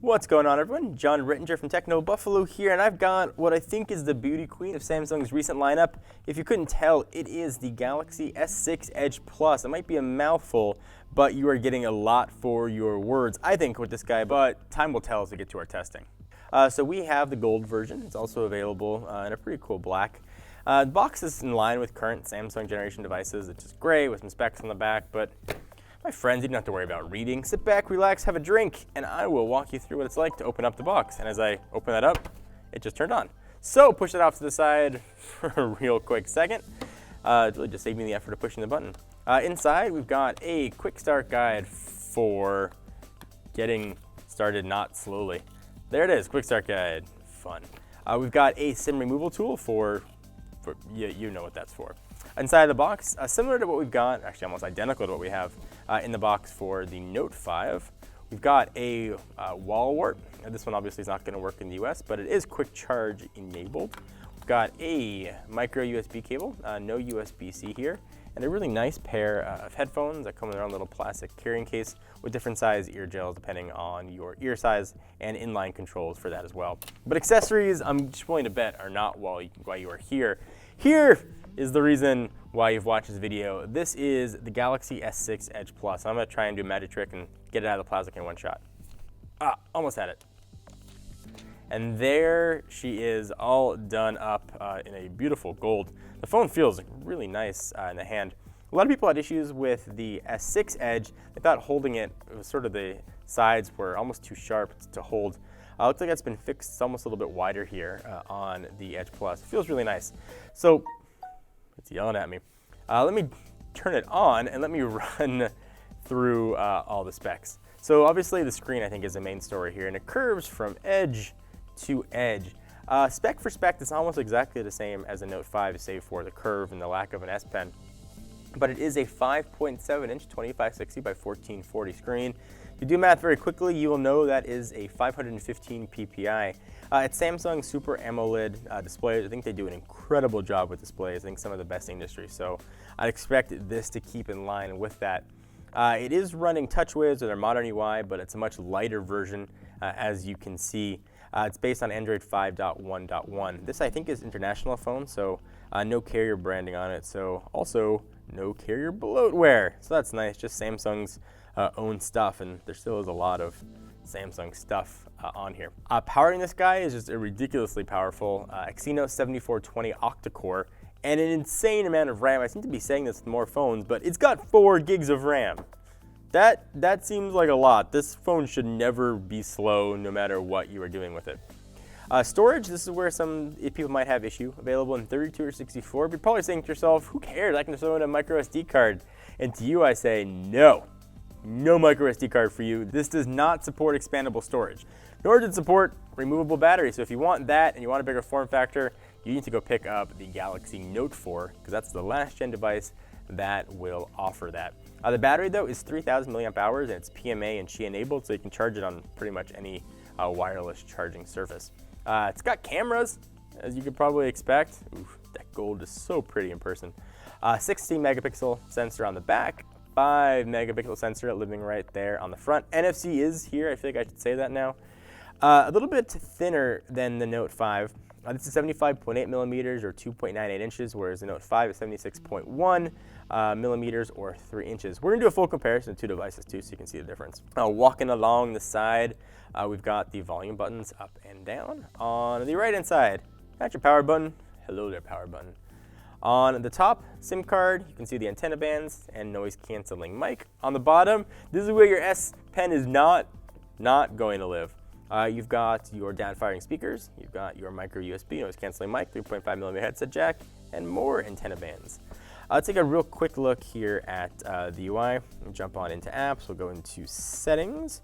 What's going on, everyone? John Rittinger from TechnoBuffalo here, and I've got what I think is the beauty queen of Samsung's recent lineup. If you couldn't tell, it is the Galaxy S6 Edge Plus. It might be a mouthful, but you are getting a lot for your words, I think, with this guy, but time will tell as we get to our testing. So we have the gold version. It's also available in a pretty cool black. The box is in line with current Samsung generation devices. It's just gray with some specs on the back, but my friends, you don't have to worry about reading. Sit back, relax, have a drink, and I will walk you through what it's like to open up the box. And as I open that up, it just turned on. So push it off to the side for a real quick second. It really just saved me the effort of pushing the button. Inside, we've got a quick start guide for getting started not slowly. There it is, quick start guide, fun. We've got a SIM removal tool for you know what that's for. Inside the box, similar to what we've got, actually almost identical to what we have in the box for the Note 5, we've got a wall wart. This one obviously is not going to work in the US, but it is quick charge enabled. We've got a micro USB cable, no USB-C here, and a really nice pair of headphones that come in their own little plastic carrying case with different size ear gels depending on your ear size, and inline controls for that as well. But accessories, I'm just willing to bet, are not why you are here. Here is the reason why you've watched this video. This is the Galaxy S6 Edge Plus. I'm gonna try and do a magic trick and get it out of the plastic in one shot. Almost had it. And there she is, all done up in a beautiful gold. The phone feels really nice in the hand. A lot of people had issues with the S6 Edge. They thought holding it was sort of the sides were almost too sharp to hold. Looks like that's been fixed. It's almost a little bit wider here on the Edge Plus. It feels really nice. So it's yelling at me. Let me turn it on and let me run through all the specs. So obviously the screen, I think, is the main story here, and it curves from edge to edge. Spec for spec, it's almost exactly the same as a Note 5, save for the curve and the lack of an S Pen. But it is a 5.7-inch 2560 by 1440 screen. If you do math very quickly, you will know that is a 515 ppi. It's Samsung Super AMOLED displays. I think they do an incredible job with displays. I think some of the best in the industry. So I'd expect this to keep in line with that. It is running TouchWiz with their modern UI, but it's a much lighter version, as you can see. It's based on Android 5.1.1. This, I think, is international phone, so no carrier branding on it. So also no carrier bloatware. So that's nice, just Samsung's own stuff, and there still is a lot of Samsung stuff on here. Powering this guy is just a ridiculously powerful Exynos 7420 octa-core and an insane amount of RAM. I seem to be saying this with more phones, but it's got 4 gigs of RAM. That seems like a lot. This phone should never be slow no matter what you are doing with it. Storage, this is where some people might have issue. Available in 32 or 64. But you're probably saying to yourself, who cares? I can throw in a micro SD card. And to you I say, no. No micro SD card for you. This does not support expandable storage, nor does it support removable battery. So if you want that and you want a bigger form factor, you need to go pick up the Galaxy Note 4, because that's the last gen device that will offer that. The battery, though, is 3,000 milliamp hours, and it's PMA and Qi enabled, so you can charge it on pretty much any wireless charging surface. It's got cameras, as you could probably expect. Oof, that gold is so pretty in person. 16 megapixel sensor on the back, 5 megapixel sensor living right there on the front. NFC is here, I feel like I should say that now. A little bit thinner than the Note 5. This is 75.8 millimeters or 2.98 inches, whereas the Note 5 is 76.1 millimeters or 3 inches. We're gonna do a full comparison of two devices too, so you can see the difference. Walking along the side, we've got the volume buttons up and down. On the right hand side, got your power button. Hello there, power button. On the top, SIM card, you can see the antenna bands and noise canceling mic. On the bottom, this is where your S Pen is not going to live. You've got your down-firing speakers, you've got your micro USB, noise canceling mic, 3.5 millimeter headset jack, and more antenna bands. Let's take a real quick look here at the UI. We'll jump on into apps, we'll go into settings,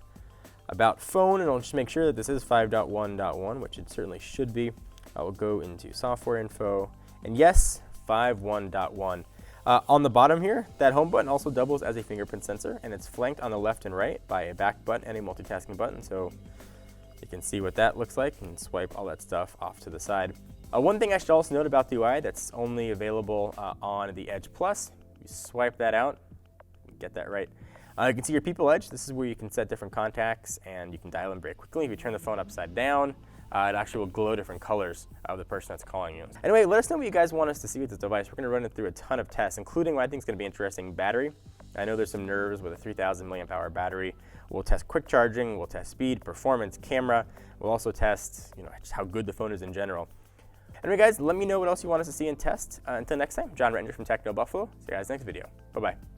about phone, and I'll just make sure that this is 5.1.1, which it certainly should be. We'll go into software info, and yes, 5.1.1. On the bottom here, that home button also doubles as a fingerprint sensor, and it's flanked on the left and right by a back button and a multitasking button, so you can see what that looks like and swipe all that stuff off to the side. One thing I should also note about the UI that's only available on the Edge Plus, you swipe that out, get that right. You can see your people edge. This is where you can set different contacts and you can dial in very quickly. If you turn the phone upside down, it actually will glow different colors of the person that's calling you. Anyway, let us know what you guys want us to see with this device. We're going to run it through a ton of tests, including what I think is going to be interesting, battery. I know there's some nerves with a 3,000 milliamp hour battery. We'll test quick charging, we'll test speed, performance, camera. We'll also test, just how good the phone is in general. Anyway, guys, let me know what else you want us to see and test. Until next time, John Rettinger from TechnoBuffalo. See you guys next video. Bye-bye.